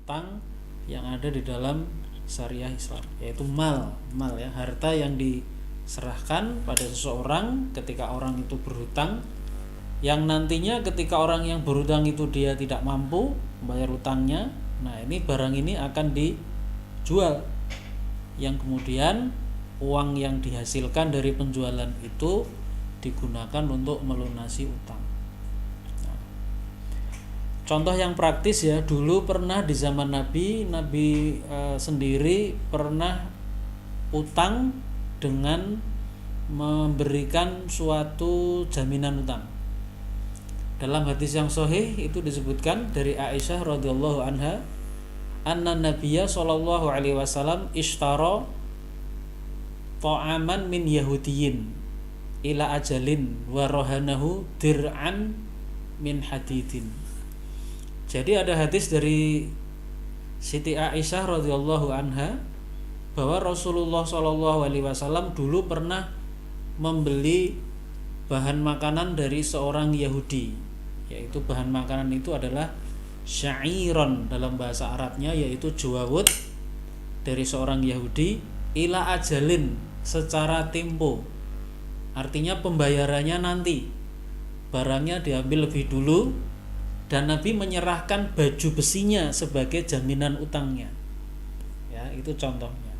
utang yang ada di dalam syariah Islam, yaitu mal ya, harta yang diserahkan pada seseorang ketika orang itu berhutang, yang nantinya ketika orang yang berhutang itu dia tidak mampu membayar hutangnya, nah ini barang ini akan dijual, yang kemudian uang yang dihasilkan dari penjualan itu digunakan untuk melunasi utang. Nah, contoh yang praktis ya, dulu pernah di zaman Nabi sendiri pernah utang dengan memberikan suatu jaminan utang. Dalam hadis yang sahih itu disebutkan dari Aisyah radhiyallahu anha, anna Nabiyya sallallahu alaihi wasallam ishtara ta'aman min Yahudiyin ila ajalin wa rohanahu dir'an min hadidin. Jadi ada hadis dari Siti Aisyah radhiyallahu anha bahwa Rasulullah sallallahu alaihi wasallam dulu pernah membeli bahan makanan dari seorang Yahudi, yaitu bahan makanan itu adalah syairon dalam bahasa Arabnya, yaitu jawawut dari seorang Yahudi, ila ajalin secara tempo, artinya pembayarannya nanti, barangnya diambil lebih dulu, dan Nabi menyerahkan baju besinya sebagai jaminan utangnya. Ya, itu contohnya.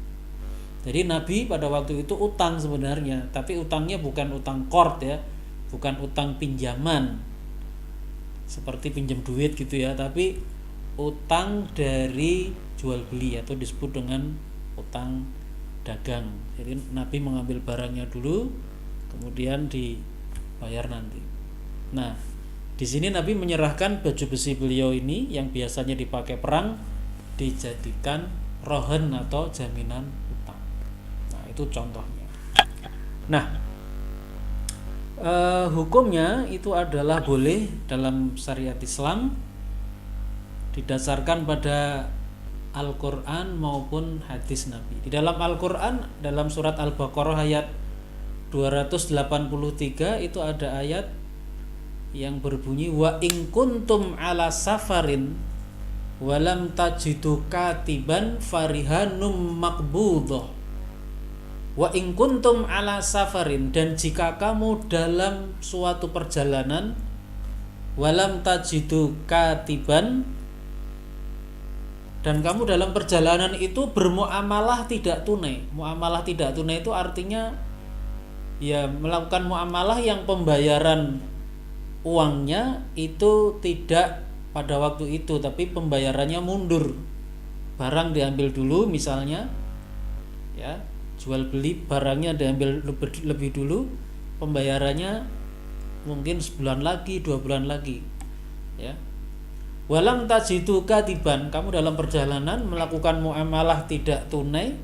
Jadi Nabi pada waktu itu utang sebenarnya, tapi utangnya bukan utang qard ya, bukan utang pinjaman seperti pinjam duit gitu ya, tapi utang dari jual beli atau disebut dengan utang dagang. Jadi Nabi mengambil barangnya dulu, kemudian dibayar nanti. Nah, di sini Nabi menyerahkan baju besi beliau ini yang biasanya dipakai perang dijadikan rohen atau jaminan utang. Nah, itu contohnya. Nah, hukumnya itu adalah boleh dalam syariat Islam didasarkan pada Al-Quran maupun hadis Nabi. Di dalam Al-Quran, dalam surat Al-Baqarah ayat 283 itu ada ayat yang berbunyi wa in kuntum ala safarin walam tajidu katiban farihanum maqbudah. Wa in kuntum ala safarin, dan jika kamu dalam suatu perjalanan, walam tajidu katiban, dan kamu dalam perjalanan itu bermuamalah tidak tunai. Muamalah tidak tunai itu artinya ya melakukan muamalah yang pembayaran uangnya itu tidak pada waktu itu, tapi pembayarannya mundur. Barang diambil dulu misalnya, ya, jual beli barangnya diambil lebih dulu, pembayarannya mungkin sebulan lagi, 2 bulan lagi, ya. Walam tajidu katiban, kamu dalam perjalanan melakukan muamalah tidak tunai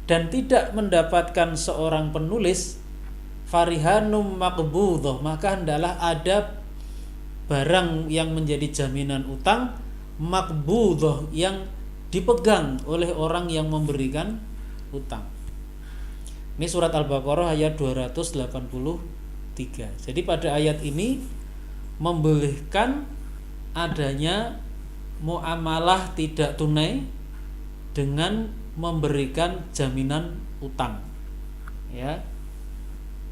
dan tidak mendapatkan seorang penulis, farihanum maqbudhah, maka hendaklah ada barang yang menjadi jaminan utang, maqbudhah, yang dipegang oleh orang yang memberikan utang. Ini surat Al-Baqarah ayat 283. Jadi pada ayat ini membolehkan adanya muamalah tidak tunai dengan memberikan jaminan utang, ya.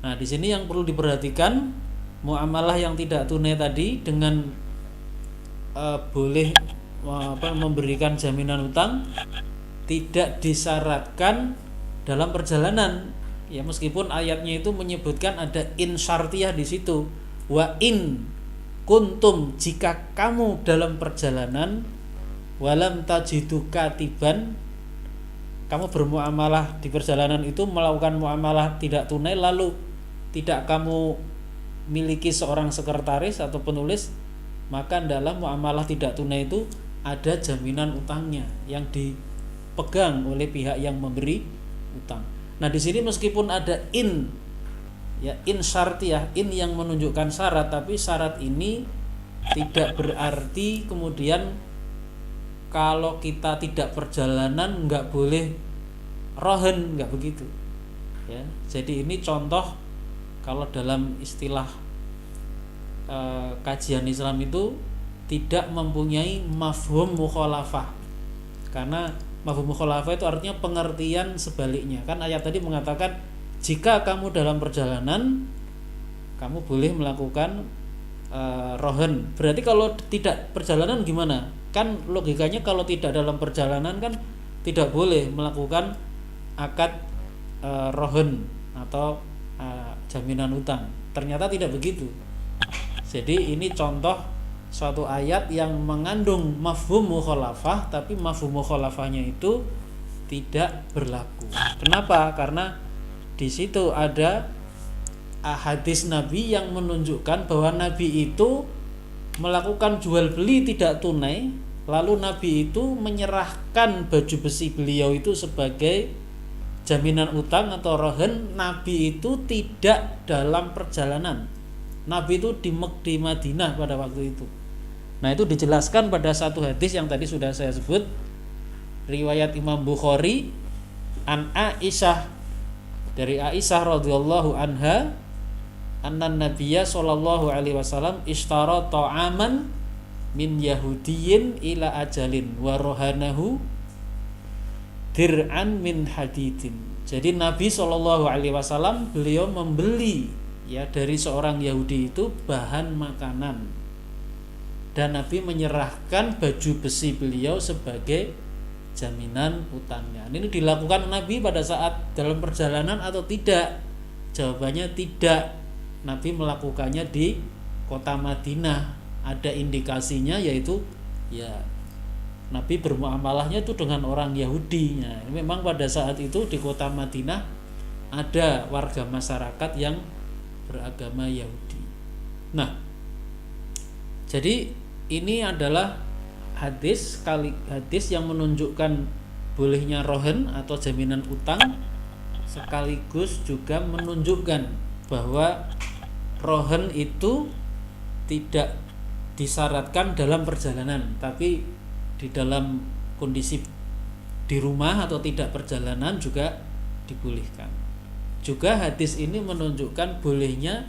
Nah, di sini yang perlu diperhatikan, muamalah yang tidak tunai tadi dengan boleh memberikan jaminan utang tidak disyaratkan dalam perjalanan, ya, meskipun ayatnya itu menyebutkan ada in syartiyah di situ, wa in kuntum, jika kamu dalam perjalanan, walam tajidu katiban, kamu bermuamalah di perjalanan itu melakukan muamalah tidak tunai, lalu tidak kamu miliki seorang sekretaris atau penulis, maka dalam muamalah tidak tunai itu ada jaminan utangnya yang dipegang oleh pihak yang memberi utang. Nah, di sini meskipun ada in, ya, in syartiyah, in yang menunjukkan syarat, tapi syarat ini tidak berarti kemudian kalau kita tidak perjalanan nggak boleh rohen, nggak begitu, ya. Jadi ini contoh kalau dalam istilah kajian Islam itu tidak mempunyai mafhum mukhalafah, Karena mafhum mukhalafah itu artinya pengertian sebaliknya. Kan ayat tadi mengatakan jika kamu dalam perjalanan kamu boleh melakukan rohen. Berarti kalau tidak perjalanan gimana? Kan logikanya kalau tidak dalam perjalanan kan tidak boleh melakukan akad rohen atau jaminan utang. Ternyata tidak begitu. Jadi ini contoh suatu ayat yang mengandung mafhum mukhalafah, tapi mafhum mukhalafahnya itu tidak berlaku. Kenapa? Karena di situ ada hadis Nabi yang menunjukkan bahwa Nabi itu melakukan jual beli tidak tunai, lalu Nabi itu menyerahkan baju besi beliau itu sebagai jaminan utang atau rohen. Nabi itu tidak dalam perjalanan. Nabi itu di Madinah pada waktu itu. Nah, itu dijelaskan pada satu hadis yang tadi sudah saya sebut, riwayat Imam Bukhari an Aisyah, dari Aisyah radhiyallahu anha, anna Nabiyya sallallahu alaihi wasallam ishtara ta'aman min Yahudiyyin ila ajalin wa rohanahu dir'an min hadidin. Jadi Nabi sallallahu alaihi wasallam beliau membeli ya dari seorang Yahudi itu bahan makanan, dan Nabi menyerahkan baju besi beliau sebagai jaminan utangnya. Ini dilakukan Nabi pada saat dalam perjalanan atau tidak? Jawabannya tidak. Nabi melakukannya di kota Madinah. Ada indikasinya, yaitu ya Nabi bermuamalahnya itu dengan orang Yahudi. Nah, memang pada saat itu di kota Madinah ada warga masyarakat yang beragama Yahudi. Nah, jadi ini adalah hadis yang menunjukkan bolehnya rohen atau jaminan utang, sekaligus juga menunjukkan bahwa rohen itu tidak disyaratkan dalam perjalanan, tapi di dalam kondisi di rumah atau tidak perjalanan juga dibolehkan. Juga hadis ini menunjukkan bolehnya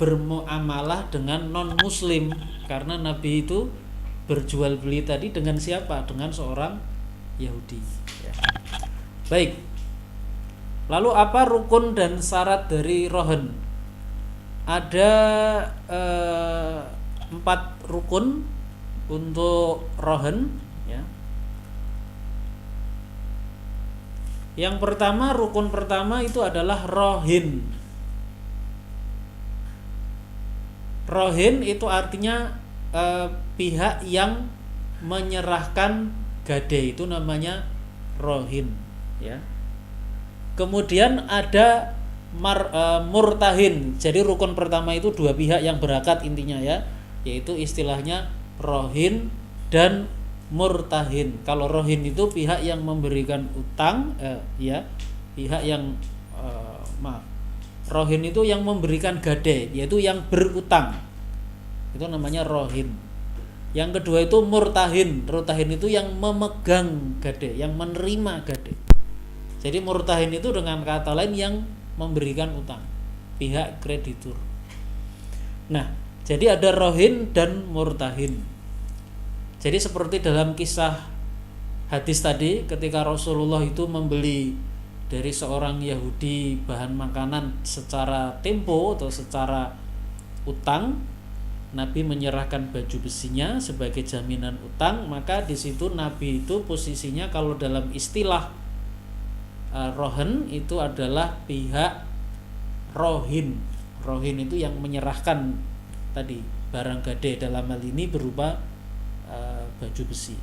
bermuamalah dengan non muslim, karena Nabi itu berjual beli tadi dengan siapa? Dengan seorang Yahudi ya. Baik. Lalu apa rukun dan syarat dari rohen? Ada 4 rukun untuk rohen ya. Yang pertama, rukun pertama itu adalah rohin. Rohin itu artinya pihak yang menyerahkan gade, itu namanya rohin ya. Kemudian ada murtahin. Jadi rukun pertama itu 2 pihak yang berakad intinya ya, yaitu istilahnya rohin dan murtahin. Kalau rohin itu pihak yang memberikan utang ya, pihak yang rohin itu yang memberikan gade, yaitu yang berutang, itu namanya rohin. Yang kedua itu murtahin. Murtahin itu yang memegang gade, yang menerima gade. Jadi murtahin itu dengan kata lain yang memberikan utang, pihak kreditur. Nah, jadi ada rohin dan murtahin. Jadi seperti dalam kisah hadis tadi, ketika Rasulullah itu membeli dari seorang Yahudi bahan makanan secara tempo atau secara utang, Nabi menyerahkan baju besinya sebagai jaminan utang. Maka di situ Nabi itu posisinya kalau dalam istilah rohen itu adalah pihak rohin. Rohin itu yang menyerahkan tadi barang gade, dalam hal ini berupa baju besi.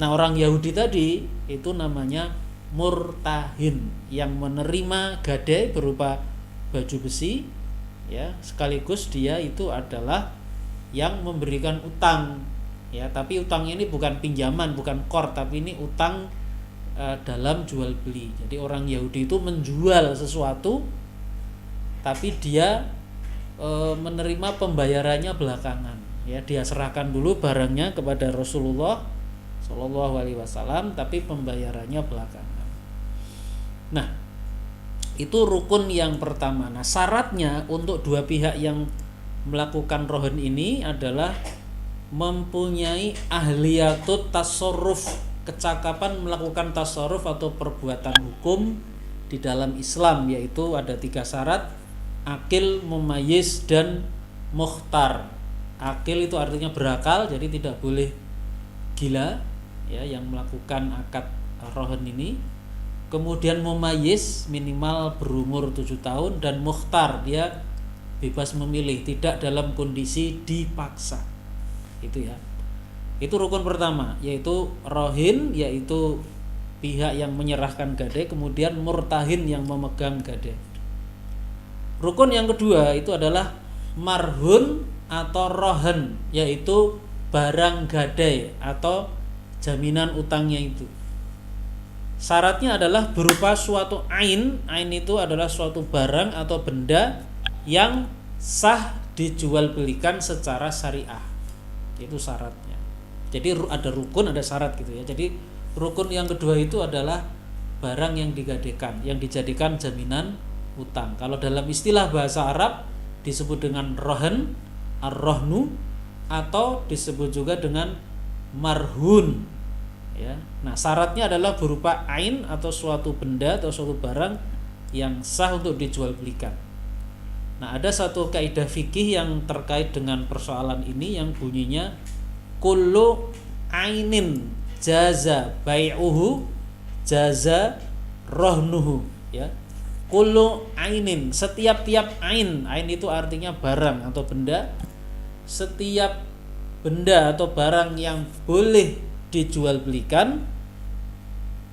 Nah, orang Yahudi tadi itu namanya murtahin, yang menerima gade berupa baju besi ya, sekaligus dia itu adalah yang memberikan utang ya, tapi utang ini bukan pinjaman, bukan qard, tapi ini utang dalam jual beli. Jadi orang Yahudi itu menjual sesuatu, tapi dia menerima pembayarannya belakangan ya, dia serahkan dulu barangnya kepada Rasulullah Shallallahu Alaihi Wasallam, tapi pembayarannya belakangan. Nah, itu rukun yang pertama. Nah, syaratnya untuk 2 pihak yang melakukan rohen ini adalah mempunyai ahliyatut tasarruf kecakapan melakukan tasarruf atau perbuatan hukum di dalam Islam, yaitu ada 3 syarat: akil, mumayyiz, dan mukhtar. Akil itu artinya berakal, jadi tidak boleh gila ya yang melakukan akad rohen ini. Kemudian mumayyiz, minimal berumur 7 tahun, dan mukhtar, dia bebas memilih, tidak dalam kondisi dipaksa. Itu ya. Itu rukun pertama, yaitu rohin, yaitu pihak yang menyerahkan gade, kemudian murtahin yang memegang gade. Rukun yang kedua itu adalah marhun atau rohen, yaitu barang gade atau jaminan utangnya itu. Syaratnya adalah berupa suatu ain. Ain itu adalah suatu barang atau benda yang sah dijual belikan secara syariah. Itu syaratnya. Jadi ada rukun, ada syarat gitu ya. Jadi rukun yang kedua itu adalah barang yang digadekan, yang dijadikan jaminan utang. Kalau dalam istilah bahasa Arab disebut dengan rohen, ar-rohnu, atau disebut juga dengan marhun ya. Nah, syaratnya adalah berupa ain atau suatu benda atau suatu barang yang sah untuk dijual belikan. Nah, ada satu kaidah fikih yang terkait dengan persoalan ini yang bunyinya kullu ainin jaza bai'uhu jaza rohnuhu ya. Kullu ainin, setiap-tiap ain. Ain itu artinya barang atau benda. Setiap benda atau barang yang boleh dijual belikan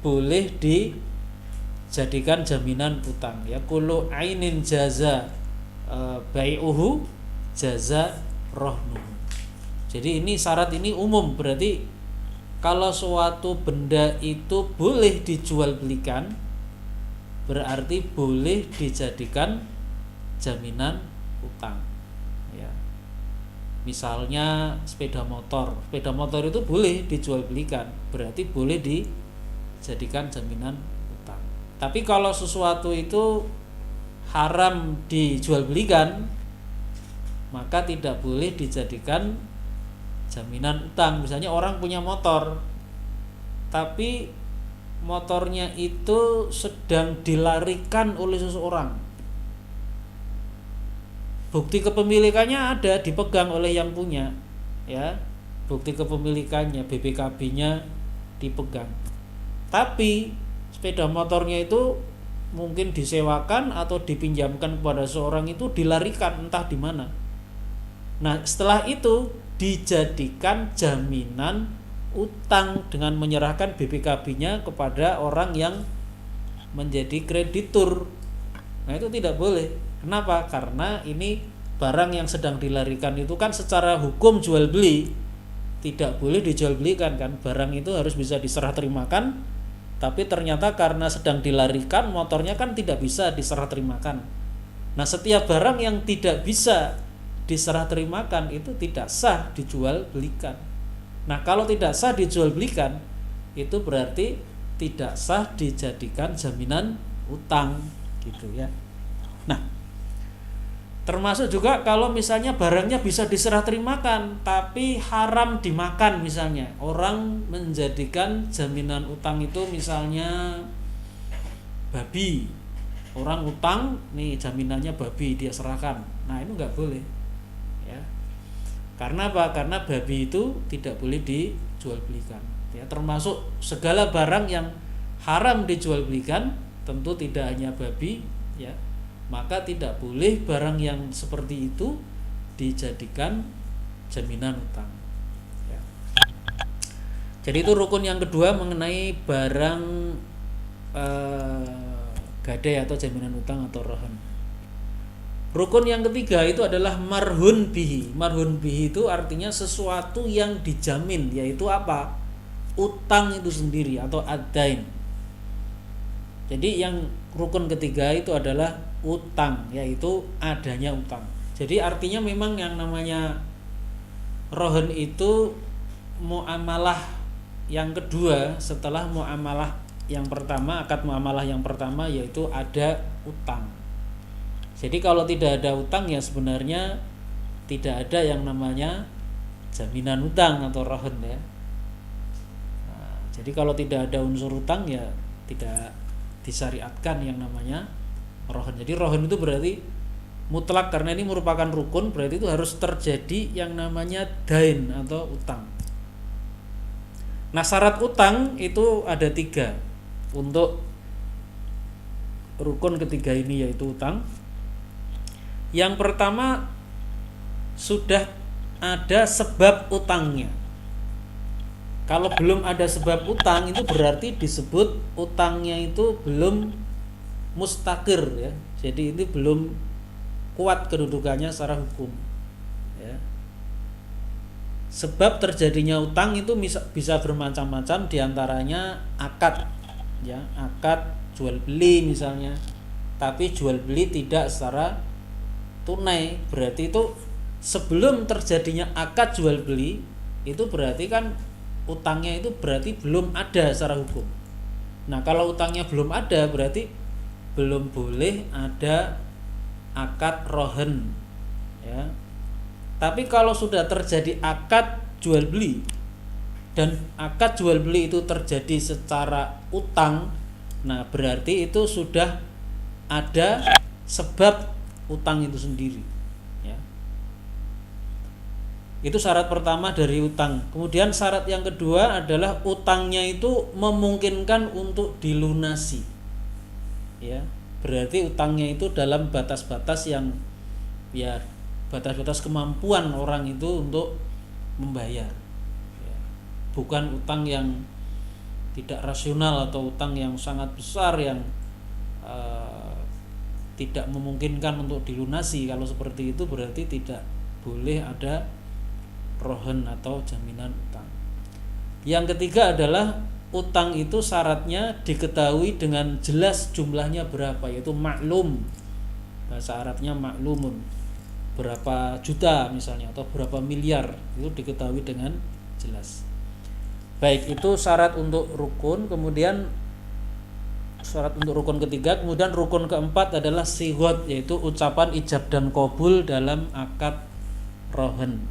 boleh dijadikan jaminan utang ya. Kullu ainin jaza bai'uhu jaza rohnuhu. Jadi ini syarat ini umum, berarti kalau suatu benda itu boleh dijual belikan berarti boleh dijadikan jaminan utang ya. Misalnya sepeda motor itu boleh dijual belikan, berarti boleh dijadikan jaminan utang. Tapi kalau sesuatu itu haram dijual belikan, maka tidak boleh dijadikan jaminan utang. Misalnya orang punya motor, tapi motornya itu sedang dilarikan oleh seseorang. Bukti kepemilikannya ada, dipegang oleh yang punya, ya. Bukti kepemilikannya, BPKB-nya dipegang. Tapi sepeda motornya itu mungkin disewakan atau dipinjamkan kepada seorang, itu dilarikan entah di mana. Nah, setelah itu dijadikan jaminan utang dengan menyerahkan BPKB-nya kepada orang yang menjadi kreditur. Nah, itu tidak boleh. Kenapa? Karena ini barang yang sedang dilarikan itu kan secara hukum jual beli tidak boleh dijual belikan kan. Barang itu harus bisa diserah terimakan, tapi ternyata karena sedang dilarikan motornya kan tidak bisa diserah terimakan. Nah, setiap barang yang tidak bisa diserah terimakan itu tidak sah dijual belikan. Nah, kalau tidak sah dijual belikan itu berarti tidak sah dijadikan jaminan utang gitu ya. Nah, termasuk juga kalau misalnya barangnya bisa diserah terimakan tapi haram dimakan. Misalnya orang menjadikan jaminan utang itu misalnya babi, orang utang nih jaminannya babi, dia serahkan. Nah, itu nggak boleh ya. Karena apa? Karena babi itu tidak boleh dijual belikan ya. Termasuk segala barang yang haram dijual belikan, tentu tidak hanya babi ya. Maka tidak boleh barang yang seperti itu dijadikan jaminan utang ya. Jadi itu rukun yang kedua mengenai barang gadai atau jaminan utang atau rohan. Rukun yang ketiga itu adalah marhun bihi. Marhun bihi itu artinya sesuatu yang dijamin, yaitu apa? Utang itu sendiri atau ad-dain. Jadi yang rukun ketiga itu adalah utang, yaitu adanya utang. Jadi artinya memang yang namanya rohen itu muamalah yang kedua setelah muamalah yang pertama, akad muamalah yang pertama, yaitu ada utang. Jadi kalau tidak ada utang ya sebenarnya tidak ada yang namanya jaminan utang atau rohen ya. Nah, Jadi kalau tidak ada unsur utang ya tidak disyariatkan yang namanya rohon. Jadi rohon itu berarti mutlak, karena ini merupakan rukun, berarti itu harus terjadi yang namanya dain atau utang. Nah, syarat utang itu ada 3 untuk rukun ketiga ini, yaitu utang. Yang pertama, sudah ada sebab utangnya. Kalau belum ada sebab utang, itu berarti disebut utangnya itu belum mustaqir, ya. Jadi ini belum kuat kedudukannya secara hukum, ya. Sebab terjadinya utang itu bisa bermacam-macam, diantaranya akad, ya, akad jual beli misalnya, tapi jual beli tidak secara tunai, berarti itu sebelum terjadinya akad jual beli itu berarti kan utangnya itu berarti belum ada secara hukum. Nah, kalau utangnya belum ada berarti belum boleh ada akad rohen, ya. Tapi kalau sudah terjadi akad jual beli dan akad jual beli itu terjadi secara utang, nah berarti itu sudah ada sebab utang itu sendiri, ya. Itu syarat pertama dari utang. Kemudian syarat yang kedua adalah utangnya itu memungkinkan untuk dilunasi, ya. Berarti utangnya itu dalam batas-batas yang, ya, batas-batas kemampuan orang itu untuk membayar, ya. Bukan utang yang tidak rasional atau utang yang sangat besar yang tidak memungkinkan untuk dilunasi. Kalau seperti itu berarti tidak boleh ada rohen atau jaminan utang. Yang ketiga adalah utang itu syaratnya diketahui dengan jelas jumlahnya berapa, yaitu maklum. Bahasa Arabnya maklumun. Berapa juta misalnya atau berapa miliar, itu diketahui dengan jelas. Baik, itu syarat untuk rukun. Kemudian syarat untuk rukun ketiga. Kemudian rukun keempat adalah sighot, yaitu ucapan ijab dan qabul dalam akad rohen.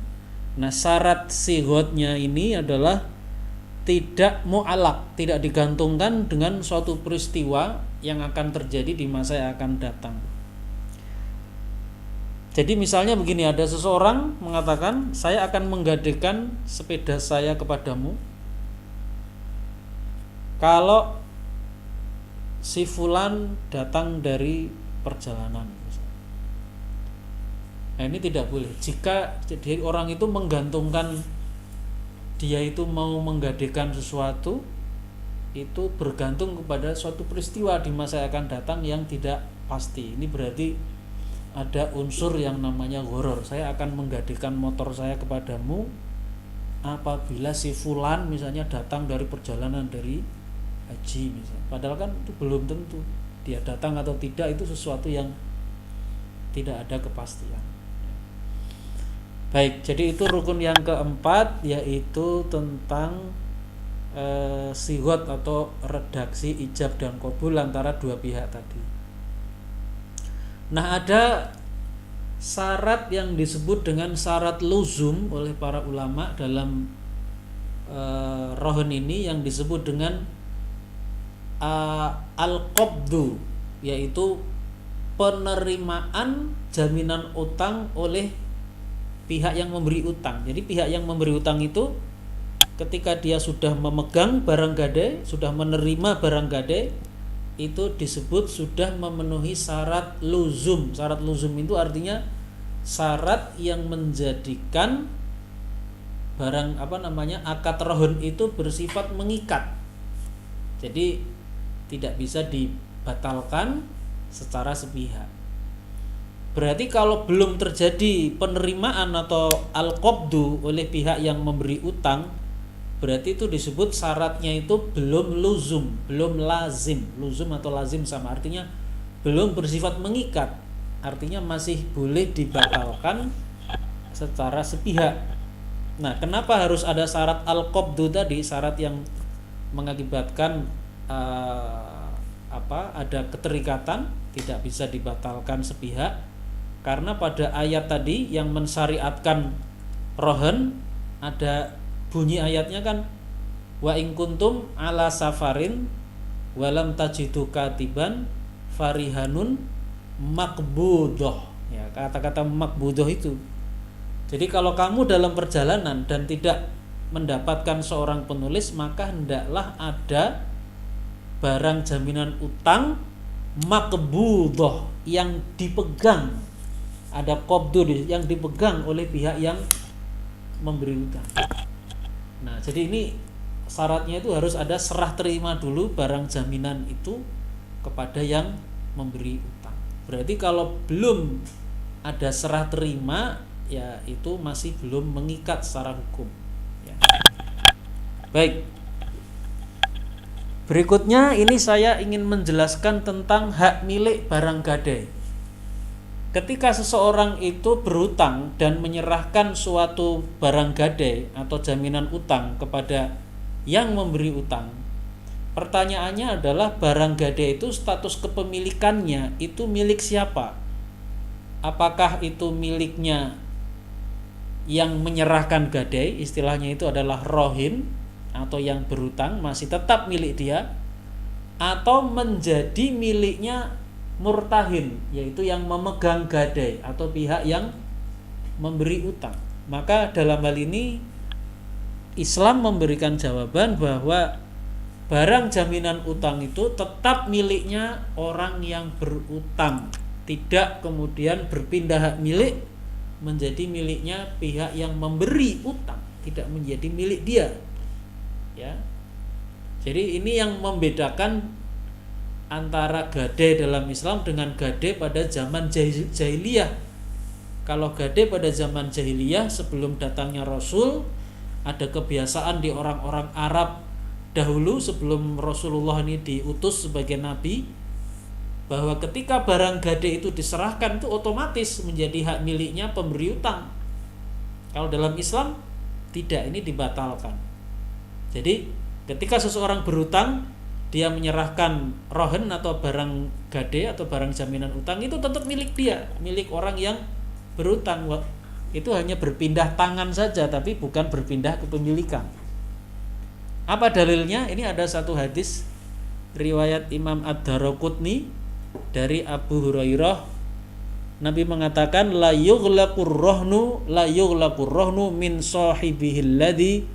Nah, syarat sighotnya ini adalah tidak mu'alaq, tidak digantungkan dengan suatu peristiwa yang akan terjadi di masa yang akan datang. Jadi misalnya begini, ada seseorang mengatakan, saya akan menggadaikan sepeda saya kepadamu kalau si fulan datang dari perjalanan. Nah, ini tidak boleh. Jika jadi orang itu menggantungkan, dia itu mau menggadaikan sesuatu, itu bergantung kepada suatu peristiwa di masa yang akan datang yang tidak pasti. Ini berarti ada unsur yang namanya ghoror. Saya akan menggadaikan motor saya kepadamu apabila si fulan misalnya datang dari perjalanan dari haji misalnya. Padahal kan itu belum tentu dia datang atau tidak, itu sesuatu yang tidak ada kepastian. Baik, jadi itu rukun yang keempat, yaitu tentang sighot atau redaksi ijab dan qabul antara dua pihak tadi. Nah, ada syarat yang disebut dengan syarat luzum oleh para ulama dalam rohen ini, yang disebut dengan al-qabdu, yaitu penerimaan jaminan utang oleh pihak yang memberi utang. Jadi pihak yang memberi utang itu ketika dia sudah memegang barang gadai, sudah menerima barang gadai, itu disebut sudah memenuhi syarat luzum. Syarat luzum itu artinya syarat yang menjadikan barang akad rohon itu bersifat mengikat. Jadi tidak bisa dibatalkan secara sepihak. Berarti kalau belum terjadi penerimaan atau al-qabdu oleh pihak yang memberi utang, berarti itu disebut syaratnya itu belum luzum, belum lazim. Luzum atau lazim sama, artinya belum bersifat mengikat, artinya masih boleh dibatalkan secara sepihak. Nah, kenapa harus ada syarat al-qabdu tadi, syarat yang mengakibatkan ada keterikatan, tidak bisa dibatalkan sepihak? Karena pada ayat tadi yang mensyariatkan rohen, ada bunyi ayatnya kan, Wa in kuntum ala safarin walam tajidu katiban farihanun makbudoh. Ya, kata-kata makbudoh itu. Jadi kalau kamu dalam perjalanan dan tidak mendapatkan seorang penulis, maka hendaklah ada barang jaminan utang makbudoh yang dipegang. Ada qabdu yang dipegang oleh pihak yang memberi utang. Nah, jadi ini syaratnya itu harus ada serah terima dulu barang jaminan itu kepada yang memberi utang. Berarti kalau belum ada serah terima, ya itu masih belum mengikat secara hukum. Ya. Baik. Berikutnya ini saya ingin menjelaskan tentang hak milik barang gadai. Ketika seseorang itu berutang dan menyerahkan suatu barang gadai atau jaminan utang kepada yang memberi utang, pertanyaannya adalah barang gadai itu status kepemilikannya itu milik siapa? Apakah itu miliknya yang menyerahkan gadai, istilahnya itu adalah rohin atau yang berutang masih tetap milik dia, atau menjadi miliknya murtahin, yaitu yang memegang gadai atau pihak yang memberi utang. Maka dalam hal ini Islam memberikan jawaban bahwa barang jaminan utang itu tetap miliknya orang yang berutang, tidak kemudian berpindah hak milik menjadi miliknya pihak yang memberi utang, tidak menjadi milik dia. Ya. Jadi ini yang membedakan antara gadai dalam Islam dengan gadai pada zaman jahiliyah. Kalau gadai pada zaman jahiliyah sebelum datangnya Rasul, ada kebiasaan di orang-orang Arab dahulu sebelum Rasulullah ini diutus sebagai nabi, bahwa ketika barang gadai itu diserahkan itu otomatis menjadi hak miliknya pemberi utang. Kalau dalam Islam tidak, ini dibatalkan. Jadi ketika seseorang berutang, dia menyerahkan rohen atau barang gadai atau barang jaminan utang itu tetap milik dia, milik orang yang berutang. Itu hanya berpindah tangan saja, tapi bukan berpindah kepemilikan. Apa dalilnya? Ini ada satu hadis riwayat Imam Ad-Daraqutni dari Abu Hurairah. Nabi mengatakan la yughlaqur rohnu min sahibihil ladzi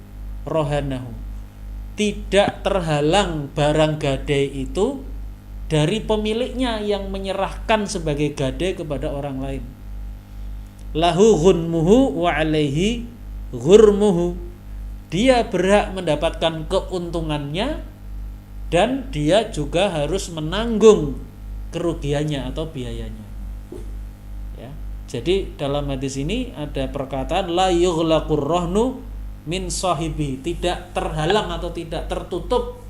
rohanahu. Tidak terhalang barang gadai itu dari pemiliknya yang menyerahkan sebagai gadai kepada orang lain. Lahu ghunmuhu wa alaihi ghurmuhu. Dia berhak mendapatkan keuntungannya dan dia juga harus menanggung kerugiannya atau biayanya. Ya. Jadi dalam hadis ini ada perkataan la yughlaqur rohnu min sahibi, tidak terhalang atau tidak tertutup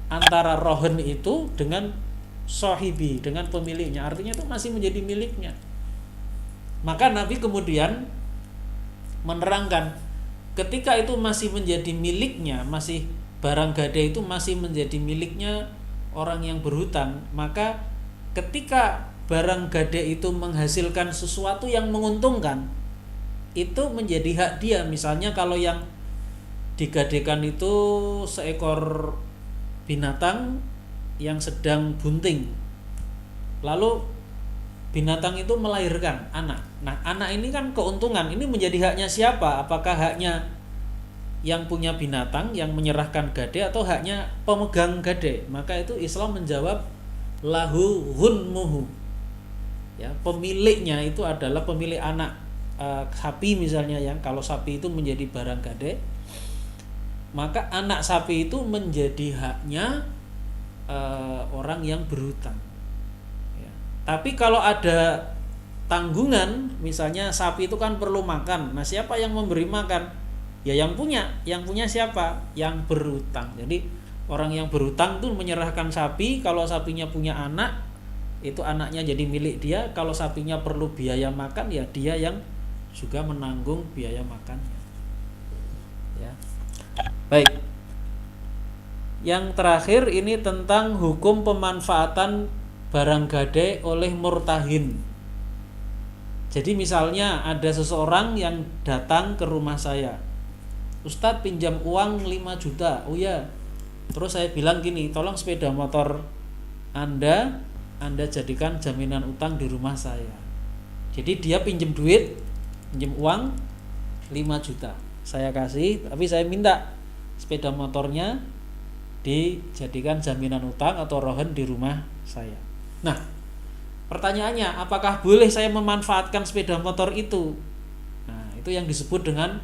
antara rohen itu dengan sahibi, dengan pemiliknya, artinya itu masih menjadi miliknya. Maka Nabi kemudian menerangkan ketika itu masih menjadi miliknya, masih barang gadai itu masih menjadi miliknya orang yang berhutang, maka ketika barang gadai itu menghasilkan sesuatu yang menguntungkan, itu menjadi hak dia. Misalnya kalau yang digadaikan itu seekor binatang yang sedang bunting, lalu binatang itu melahirkan anak. Nah, anak ini kan keuntungan, ini menjadi haknya siapa? Apakah haknya yang punya binatang yang menyerahkan gadai atau haknya pemegang gadai? Maka itu Islam menjawab lahu ghunmuhu. Ya, pemiliknya itu adalah pemilik anak sapi misalnya, yang kalau sapi itu menjadi barang gadai, maka anak sapi itu menjadi haknya orang yang berhutang. Ya. Tapi kalau ada tanggungan, misalnya sapi itu kan perlu makan. Nah, siapa yang memberi makan? Ya yang punya. Yang punya siapa? Yang berhutang. Jadi orang yang berhutang itu menyerahkan sapi. Kalau sapinya punya anak, itu anaknya jadi milik dia. Kalau sapinya perlu biaya makan, ya dia yang juga menanggung biaya makannya. Ya. Baik. Yang terakhir ini tentang hukum pemanfaatan barang gadai oleh murtahin. Jadi misalnya ada seseorang yang datang ke rumah saya, Ustadz pinjam uang 5 juta. Oh ya. Terus saya bilang gini, tolong sepeda motor Anda jadikan jaminan utang di rumah saya. Jadi dia pinjam uang 5 juta. Saya kasih, tapi saya minta sepeda motornya dijadikan jaminan utang atau rohen di rumah saya. Nah, pertanyaannya, apakah boleh saya memanfaatkan sepeda motor itu? Nah, itu yang disebut dengan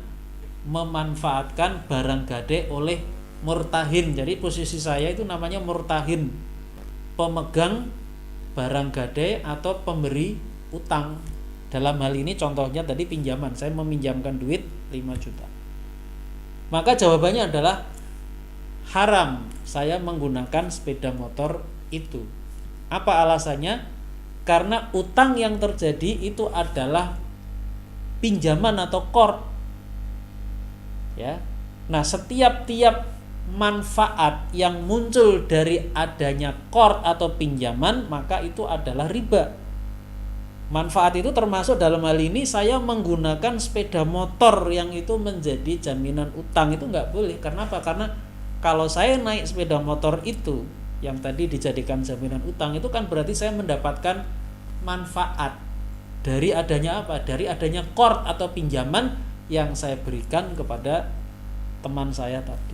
memanfaatkan barang gade oleh murtahin. Jadi posisi saya itu namanya murtahin, pemegang barang gade atau pemberi utang. Dalam hal ini contohnya tadi pinjaman, saya meminjamkan duit 5 juta. Maka jawabannya adalah haram saya menggunakan sepeda motor itu. Apa alasannya? Karena utang yang terjadi itu adalah pinjaman atau qard. Ya. Nah, setiap manfaat yang muncul dari adanya qard atau pinjaman, maka itu adalah riba. Manfaat itu termasuk dalam hal ini saya menggunakan sepeda motor yang itu menjadi jaminan utang, itu nggak boleh. Karena apa? Karena kalau saya naik sepeda motor itu yang tadi dijadikan jaminan utang, itu kan berarti saya mendapatkan manfaat dari adanya apa? Dari adanya qard atau pinjaman yang saya berikan kepada teman saya tadi.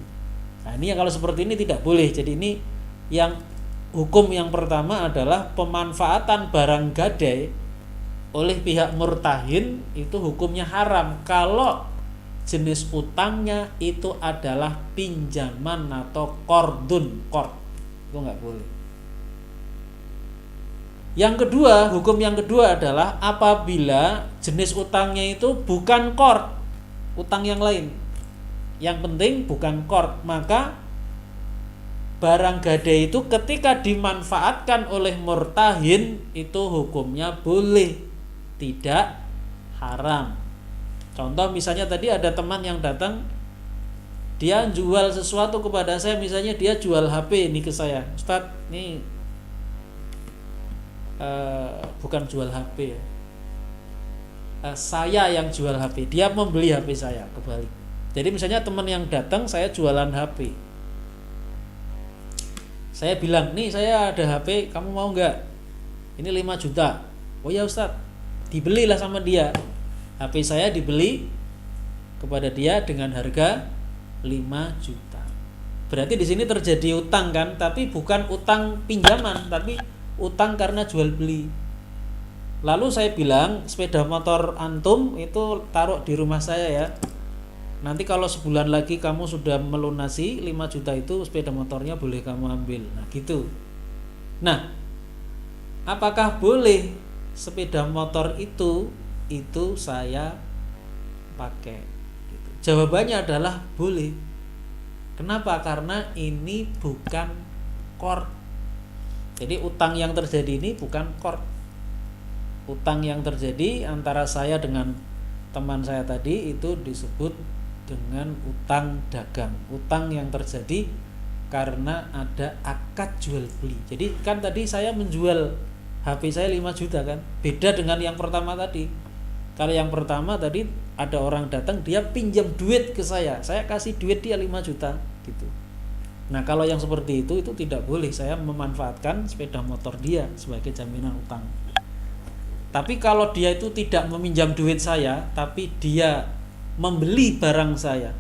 Nah, ini kalau seperti ini tidak boleh. Jadi ini yang hukum yang pertama adalah pemanfaatan barang gadai oleh pihak murtahin itu hukumnya haram kalau jenis utangnya itu adalah pinjaman atau qard itu nggak boleh. Yang kedua, hukum yang kedua adalah apabila jenis utangnya itu bukan qard, utang yang lain. Yang penting bukan qard, maka barang gadai itu ketika dimanfaatkan oleh murtahin itu hukumnya boleh, tidak haram. Contoh misalnya tadi ada teman yang datang, dia jual sesuatu kepada saya, misalnya dia jual HP ini ke saya. Ustadz, ini bukan jual HP ya. Saya yang jual HP, dia membeli HP saya kembali. Jadi misalnya teman yang datang, saya jualan HP. Saya bilang, nih saya ada HP, kamu mau nggak? Ini 5 juta. Oh ya Ustadz. Dibelilah sama dia. HP saya dibeli kepada dia dengan harga 5 juta. Berarti di sini terjadi utang kan, tapi bukan utang pinjaman, tapi utang karena jual beli. Lalu saya bilang, sepeda motor antum itu taruh di rumah saya ya. Nanti kalau sebulan lagi kamu sudah melunasi 5 juta itu, sepeda motornya boleh kamu ambil. Nah, gitu. Nah, apakah boleh sepeda motor itu saya pakai gitu? Jawabannya adalah boleh. Kenapa? Karena ini bukan qard. Jadi utang yang terjadi ini bukan qard. Utang yang terjadi antara saya dengan teman saya tadi itu disebut dengan utang dagang. Utang yang terjadi karena ada akad jual beli. Jadi kan tadi saya menjual HP saya 5 juta kan, beda dengan yang pertama tadi. Kalau yang pertama tadi ada orang datang, dia pinjam duit ke saya kasih duit dia 5 juta gitu. Nah, kalau yang seperti itu tidak boleh saya memanfaatkan sepeda motor dia sebagai jaminan utang. Tapi kalau dia itu tidak meminjam duit saya, tapi dia membeli barang saya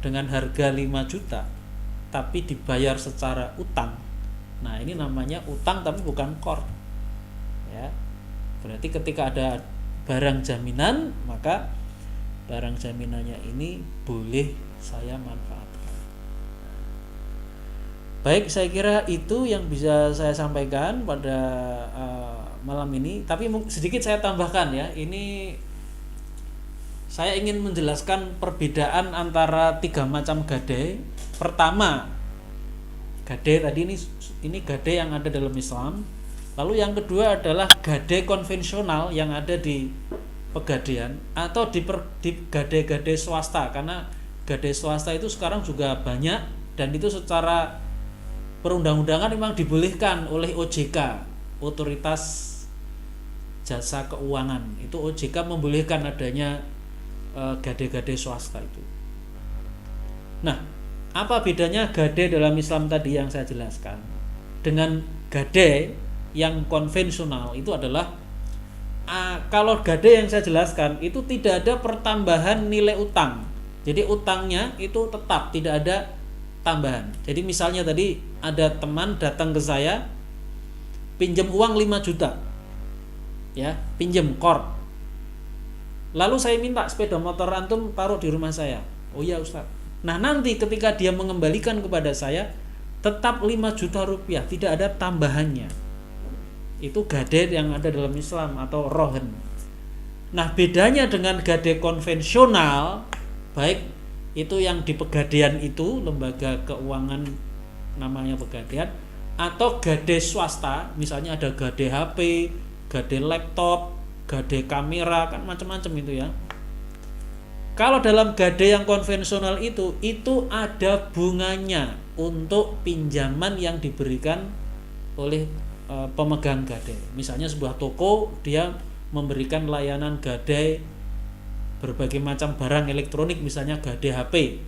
dengan harga 5 juta tapi dibayar secara utang. Nah, ini namanya utang tapi bukan qard. Ya. Berarti ketika ada barang jaminan, maka barang jaminannya ini boleh saya manfaatkan. Baik, saya kira itu yang bisa saya sampaikan pada malam ini. Tapi sedikit saya tambahkan ya. Ini saya ingin menjelaskan perbedaan antara 3 macam gadai. Pertama, gadai tadi ini gadai yang ada dalam Islam. Lalu yang kedua adalah gadai konvensional yang ada di pegadaian atau di gadai-gadai swasta, karena gadai swasta itu sekarang juga banyak dan itu secara perundang-undangan memang dibolehkan oleh OJK, Otoritas Jasa Keuangan. Itu OJK membolehkan adanya gadai-gadai swasta itu. Nah, apa bedanya gade dalam Islam tadi yang saya jelaskan dengan gade yang konvensional? Itu adalah kalau gade yang saya jelaskan itu tidak ada pertambahan nilai utang. Jadi utangnya itu tetap, tidak ada tambahan. Jadi misalnya tadi ada teman datang ke saya pinjam uang 5 juta. Ya, pinjam kor. Lalu saya minta sepeda motor antum taruh di rumah saya. Oh iya Ustaz. Nah, nanti ketika dia mengembalikan kepada saya tetap 5 juta rupiah, tidak ada tambahannya. Itu gade yang ada dalam Islam atau rohen. Nah, bedanya dengan gade konvensional, baik itu yang di Pegadaian itu, lembaga keuangan namanya Pegadaian, atau gade swasta, misalnya ada gade HP, gade laptop, gade kamera, kan macam-macam itu ya. Kalau dalam gade yang konvensional itu ada bunganya untuk pinjaman yang diberikan oleh pemegang gade. Misalnya sebuah toko dia memberikan layanan gade berbagai macam barang elektronik, misalnya gade HP.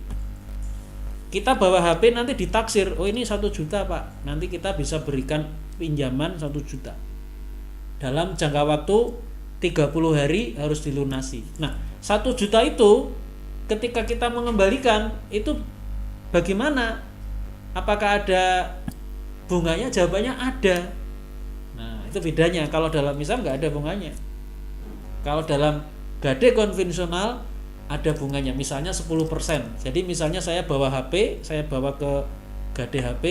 Kita bawa HP nanti ditaksir, oh ini 1 juta Pak, nanti kita bisa berikan pinjaman 1 juta. Dalam jangka waktu 30 hari harus dilunasi. Nah, 1 juta itu ketika kita mengembalikan itu bagaimana? Apakah ada bunganya? Jawabannya ada. Nah, itu bedanya. Kalau dalam Islam nggak ada bunganya. Kalau dalam gade konvensional ada bunganya, misalnya 10%. Jadi misalnya saya bawa HP, saya bawa ke gade HP,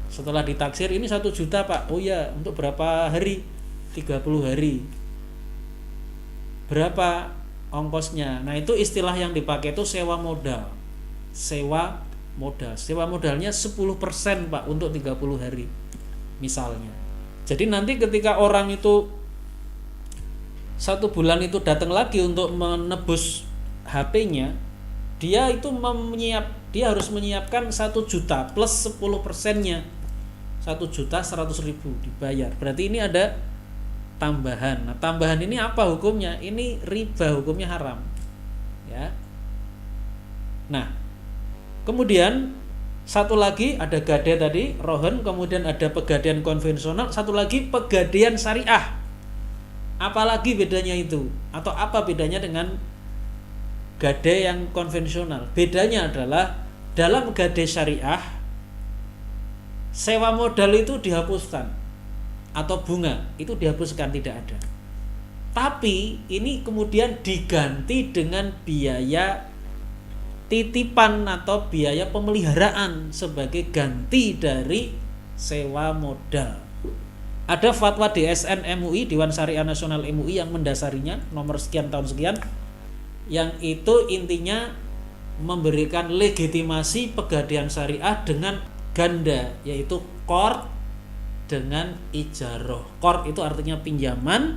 setelah ditaksir ini 1 juta Pak. Oh ya, untuk berapa hari? 30 hari. Berapa ongkosnya? Nah, itu istilah yang dipakai itu sewa modal. Sewa modal. Sewa modalnya 10% Pak untuk 30 hari. Misalnya. Jadi nanti ketika orang itu 1 bulan itu datang lagi untuk menebus HP-nya, dia harus menyiapkan 1 juta plus 10%-nya. 1.100.000 dibayar. Berarti ini ada tambahan. Nah, tambahan ini apa hukumnya? Ini riba, hukumnya haram. Ya. Nah, kemudian satu lagi ada gade tadi, rohen, kemudian ada pegadaian konvensional, satu lagi pegadaian syariah. Apalagi bedanya itu? Atau apa bedanya dengan gade yang konvensional? Bedanya adalah dalam gade syariah sewa modal itu dihapuskan atau bunga itu dihapuskan, tidak ada. Tapi ini kemudian diganti dengan biaya titipan atau biaya pemeliharaan sebagai ganti dari sewa modal. Ada fatwa DSN MUI, Dewan Syariah Nasional MUI, yang mendasarinya nomor sekian tahun sekian, yang itu intinya memberikan legitimasi pegadaian syariah dengan ganda, yaitu qard dengan ijaroh. Qard itu artinya pinjaman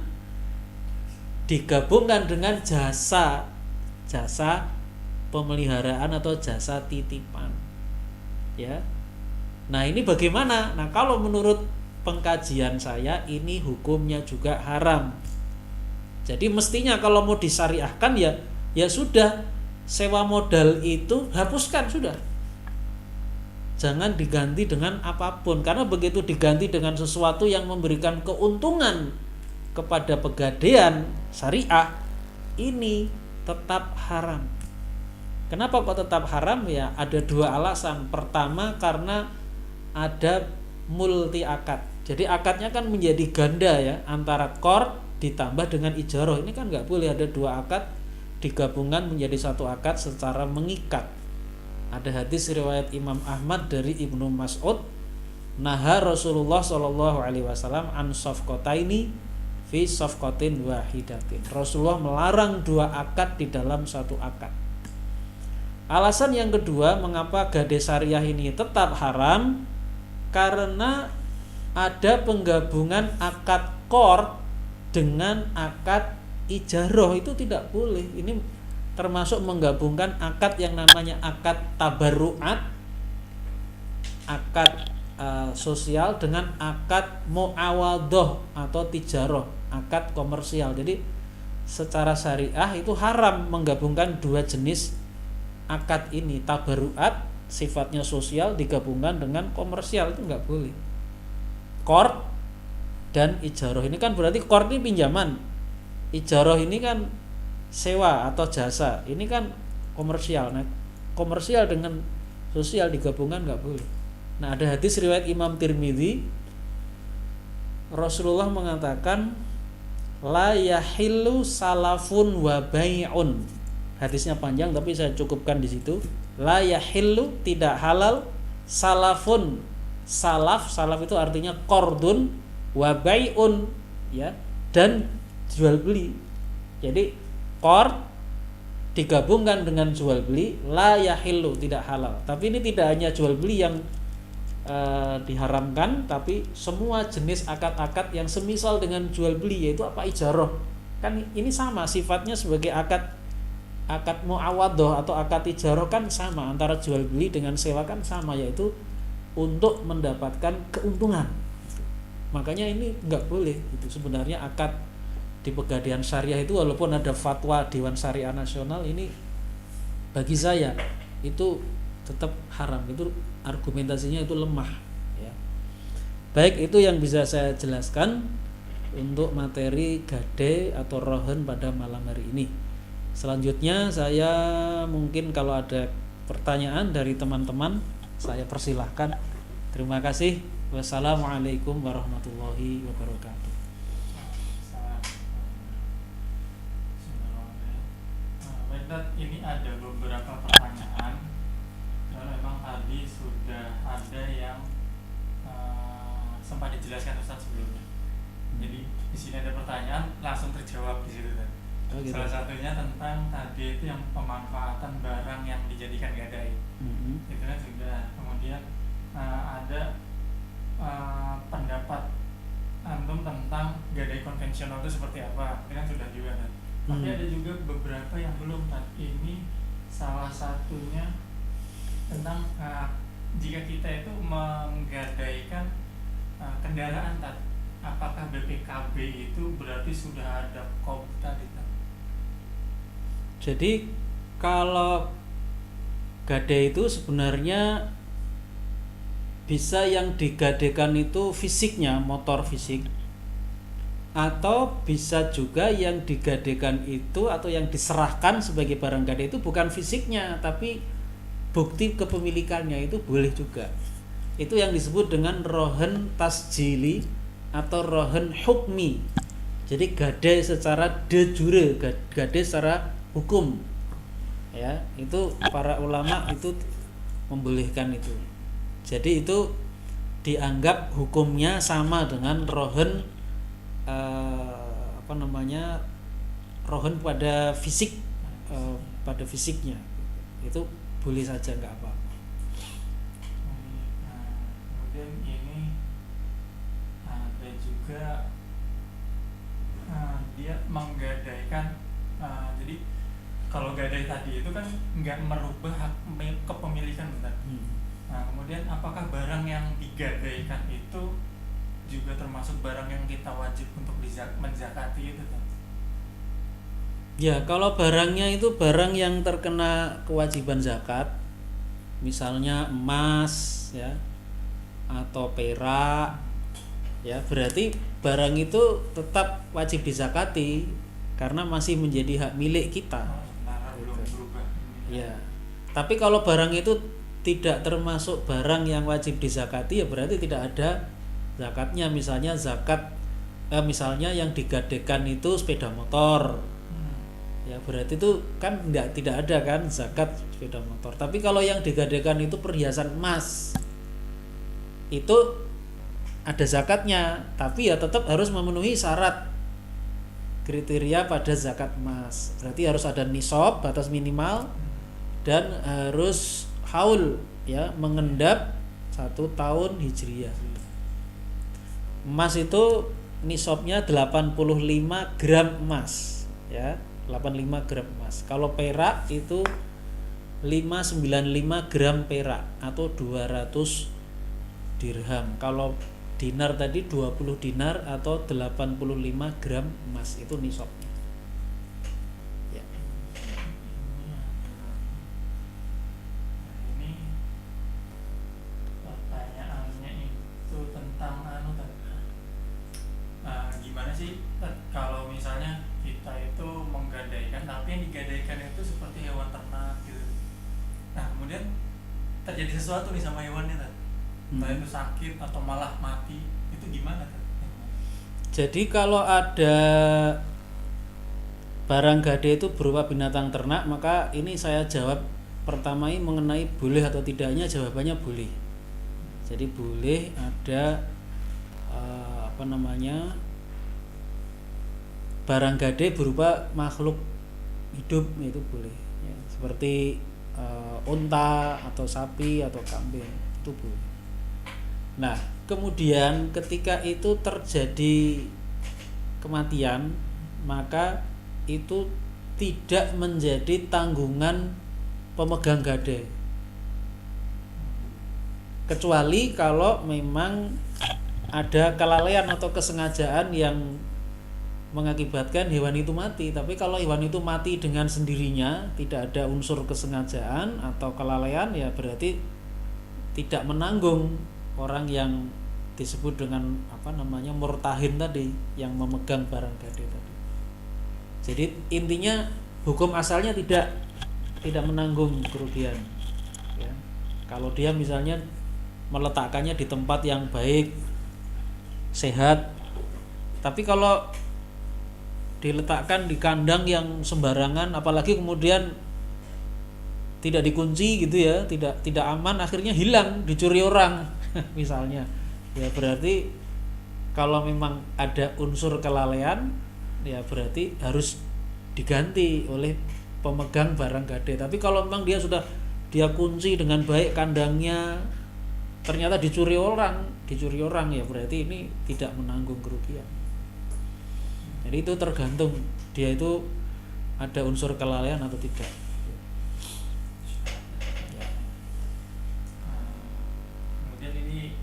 digabungkan dengan jasa pemeliharaan atau jasa titipan. Ya. Nah, ini bagaimana? Nah, kalau menurut pengkajian saya ini hukumnya juga haram. Jadi mestinya kalau mau disyariahkan ya sudah, sewa modal itu hapuskan sudah. Jangan diganti dengan apapun, karena begitu diganti dengan sesuatu yang memberikan keuntungan kepada pegadaian syariah, ini tetap haram. Kenapa kok tetap haram? Ya ada 2 alasan. Pertama, karena ada multi akad. Jadi akadnya kan menjadi ganda ya, antara qard ditambah dengan ijaroh. Ini kan nggak boleh ada 2 akad digabungkan menjadi 1 akad secara mengikat. Ada hadis riwayat Imam Ahmad dari Ibnu Mas'ud, naha Rasulullah SAW an safqataini fi safqatin wahidatin. Rasulullah melarang 2 akad di dalam 1 akad. Alasan yang kedua mengapa gade syariah ini tetap haram, karena ada penggabungan akad qard dengan akad ijaroh, itu tidak boleh. Ini termasuk menggabungkan akad yang namanya akad tabarruat, akad sosial, dengan akad muawadhah atau tijaroh, akad komersial. Jadi secara syariah itu haram menggabungkan 2 jenis akad ini tabaruat sifatnya sosial digabungkan dengan komersial, itu nggak boleh. Qard dan ijaroh ini kan berarti qard ini pinjaman, ijaroh ini kan sewa atau jasa, ini kan komersial. Nah, komersial dengan sosial digabungkan nggak boleh. Nah, ada hadis riwayat Imam Tirmidzi, Rasulullah mengatakan la yahillu salafun wa bai'un. Hadisnya panjang tapi saya cukupkan di situ. La yahillu, tidak halal, salafun, salaf itu artinya qardun, wa bai'un, ya, dan jual beli. Jadi qard digabungkan dengan jual beli, la yahillu, tidak halal. Tapi ini tidak hanya jual beli yang diharamkan, tapi semua jenis akad-akad yang semisal dengan jual beli, yaitu apa, ijaroh. Kan ini sama sifatnya sebagai akad muawadhah atau akad ijaroh, kan sama, antara jual beli dengan sewa kan sama, yaitu untuk mendapatkan keuntungan. Makanya ini nggak boleh. Itu sebenarnya akad di Pegadaian Syariah itu, walaupun ada fatwa Dewan Syariah Nasional, ini bagi saya itu tetap haram. Itu argumentasinya itu lemah, ya. Baik, itu yang bisa saya jelaskan untuk materi gade atau rohen pada malam hari ini. Selanjutnya saya mungkin kalau ada pertanyaan dari teman-teman, saya persilahkan. Terima kasih. Wassalamualaikum warahmatullahi wabarakatuh. Ini ada beberapa pertanyaan. Memang tadi sudah ada yang sempat dijelaskan Ustaz sebelumnya. Jadi di sini ada pertanyaan langsung terjawab di situ kan. Oh, gitu. Salah satunya tentang tadi itu yang pemanfaatan barang yang dijadikan gadai. Itu kan sudah. Kemudian ada pendapat antum tentang gadai konvensional itu seperti apa? Itu kan sudah juga kan. Tapi ada juga beberapa yang belum kan. Ini salah satunya tentang jika kita itu menggadaikan kendaraan Tad, apakah BPKB itu berarti sudah ada KOB tadi Tad? Jadi kalau gadai itu sebenarnya bisa yang digadaikan itu fisiknya, motor fisik, atau bisa juga yang digadaikan itu atau yang diserahkan sebagai barang gadai itu bukan fisiknya tapi bukti kepemilikannya, itu boleh juga. Itu yang disebut dengan rohen tasjili atau rohen hukmi. Jadi gadai secara de jure, gadai secara hukum, ya. Itu para ulama itu membolehkan itu. Jadi itu dianggap hukumnya sama dengan rohen rohen pada fisik, pada fisiknya, itu boleh saja, nggak apa-apa. Kemudian ini ada juga dia menggadaikan, jadi kalau gadai tadi itu kan nggak merubah hak kepemilikan, benar. Nah, kemudian apakah barang yang digadaikan itu juga termasuk barang yang kita wajib untuk menzakati itu kan? Ya, kalau barangnya itu barang yang terkena kewajiban zakat, misalnya emas, ya, atau perak, ya, berarti barang itu tetap wajib dizakati karena masih menjadi hak milik kita. Belum berubah. Ya. Tapi kalau barang itu tidak termasuk barang yang wajib dizakati, ya berarti tidak ada zakatnya. Misalnya misalnya yang digadaikan itu sepeda motor, ya berarti itu kan tidak ada kan zakat sepeda motor. Tapi kalau yang digadaikan itu perhiasan emas, itu ada zakatnya, tapi ya tetap harus memenuhi syarat kriteria pada zakat emas. Berarti harus ada nisab, batas minimal, dan harus haul, ya, mengendap 1 tahun hijriyah. Emas itu nisabnya 85 gram emas, ya, 85 gram emas. Kalau perak itu 595 gram perak atau 200 dirham. Kalau dinar tadi 20 dinar atau 85 gram emas, itu nisabnya. Ya. sih kalau misalnya kita itu menggadaikan, tapi yang digadaikan itu seperti hewan ternak gitu. Nah kemudian terjadi sesuatu nih sama hewannya kan, entah itu sakit atau malah mati, itu gimana kan? Jadi kalau ada barang gade itu berupa binatang ternak, maka ini saya jawab pertama ini mengenai boleh atau tidaknya, jawabannya boleh. Jadi boleh ada barang gade berupa makhluk hidup, itu boleh ya, seperti unta atau sapi atau kambing, itu boleh. Nah kemudian ketika itu terjadi kematian, maka itu tidak menjadi tanggungan pemegang gade, kecuali kalau memang ada kelalaian atau kesengajaan yang mengakibatkan hewan itu mati. Tapi kalau hewan itu mati dengan sendirinya, tidak ada unsur kesengajaan atau kelalaian, ya berarti tidak menanggung orang yang disebut dengan murtahin tadi, yang memegang barang gade tadi. Jadi intinya hukum asalnya tidak menanggung kerugian ya. Kalau dia misalnya meletakkannya di tempat yang baik, sehat, tapi kalau diletakkan di kandang yang sembarangan, apalagi kemudian tidak dikunci gitu ya, tidak aman, akhirnya hilang, dicuri orang misalnya, ya berarti kalau memang ada unsur kelalaian, ya berarti harus diganti oleh pemegang barang gade. Tapi kalau memang dia kunci dengan baik kandangnya, ternyata dicuri orang, ya berarti ini tidak menanggung kerugian. Jadi itu tergantung dia itu ada unsur kelalaian atau tidak. Kemudian ini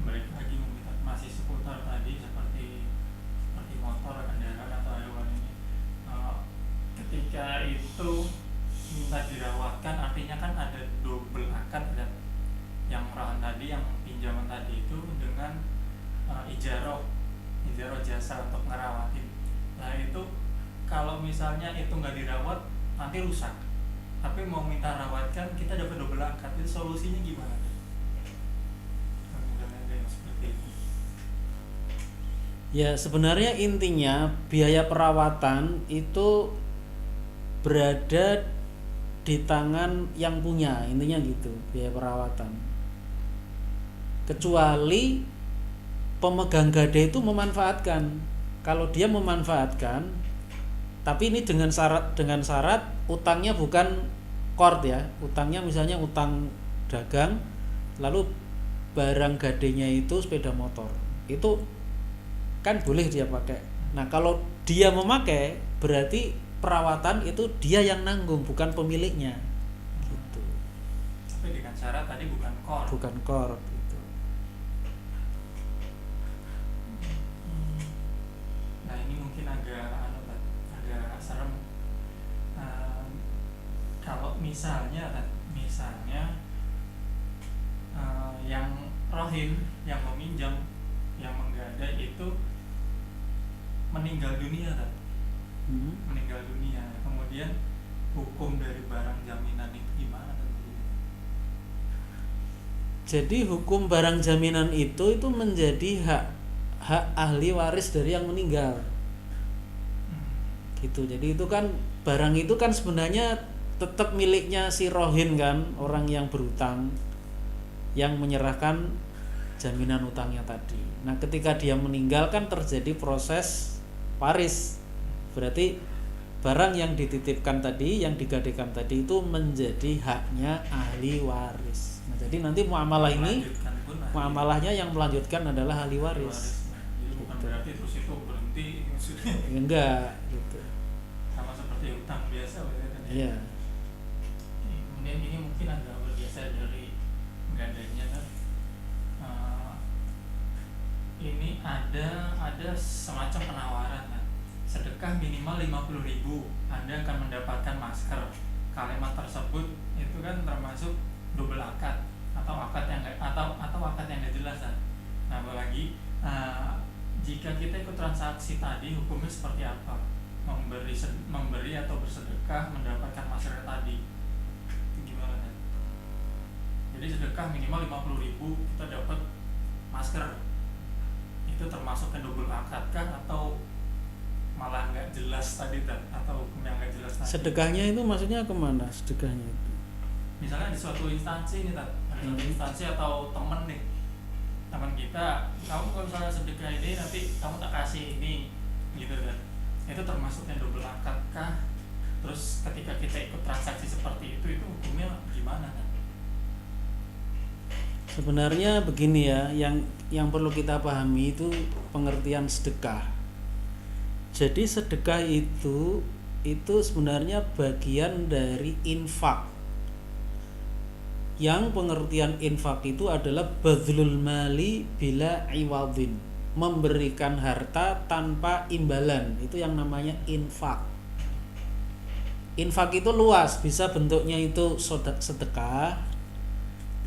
balik lagi masih seputar tadi, seperti motor, kendaraan atau hewan ini. Ketika itu minta dirawatkan, artinya kan ada double akad dan yang rahan tadi, yang pinjaman tadi itu dengan ijaroh jasa untuk ngerawatin. Nah itu kalau misalnya itu nggak dirawat nanti rusak, tapi mau minta rawatkan kita dapat double akad, itu solusinya gimana? Ada yang seperti itu. Ya sebenarnya intinya biaya perawatan itu berada di tangan yang punya, intinya gitu, biaya perawatan. Kecuali pemegang gade itu memanfaatkan. Kalau dia memanfaatkan, tapi ini dengan syarat utangnya bukan qard ya, utangnya misalnya utang dagang, lalu barang gadenya itu sepeda motor, itu kan boleh dia pakai. Nah kalau dia memakai, berarti perawatan itu dia yang nanggung, bukan pemiliknya gitu. Tapi dengan syarat tadi bukan qard gitu. Nah ini mungkin agak serem. Kalau misalnya yang rohin, yang meminjam, yang menggadai itu meninggal dunia kan? Meninggal dunia, kemudian hukum dari barang jaminan itu gimana? Jadi hukum barang jaminan itu menjadi hak ahli waris dari yang meninggal gitu. Jadi itu kan barang itu kan sebenarnya tetap miliknya si rohin kan, orang yang berutang, yang menyerahkan jaminan utangnya tadi. Nah ketika dia meninggal kan terjadi proses waris, berarti barang yang dititipkan tadi, yang digadaikan tadi itu menjadi haknya ahli waris. Nah jadi nanti muamalahnya yang melanjutkan adalah ahli waris. Jadi bukan berarti terus itu berhenti maksudnya. Enggak gitu. Sama seperti utang biasa kan. Iya. Kemudian ini mungkin agak bergeser dari gadainya kan. Ini ada semacam penawaran kan. Sedekah minimal 50.000, Anda akan mendapatkan masker. Kalimat tersebut itu kan termasuk double akad atau akad yang nggak jelas kan. Nah apalagi jika kita ikut transaksi tadi hukumnya seperti apa? Memberi atau bersedekah mendapatkan masker tadi itu gimana kan? Jadi sedekah minimal 50.000 kita dapat masker, itu termasuk yang double akad kah atau malah nggak jelas tadi atau hukum yang nggak jelas tadi? Sedekahnya itu maksudnya kemana sedekahnya itu? Misalnya di suatu instansi nih ada suatu instansi atau temen kita, kamu kalau misalnya sedekah ini nanti kamu tak kasih ini gitu kan, itu termasuk yang double akad kah? Terus ketika kita ikut transaksi seperti itu hukumnya gimana kan? Sebenarnya begini ya, yang perlu kita pahami itu pengertian sedekah. Jadi sedekah itu sebenarnya bagian dari infak. Yang pengertian infak itu adalah badlul mali bila iwadin, memberikan harta tanpa imbalan, itu yang namanya infak. Infak itu luas, bisa bentuknya itu sedekah,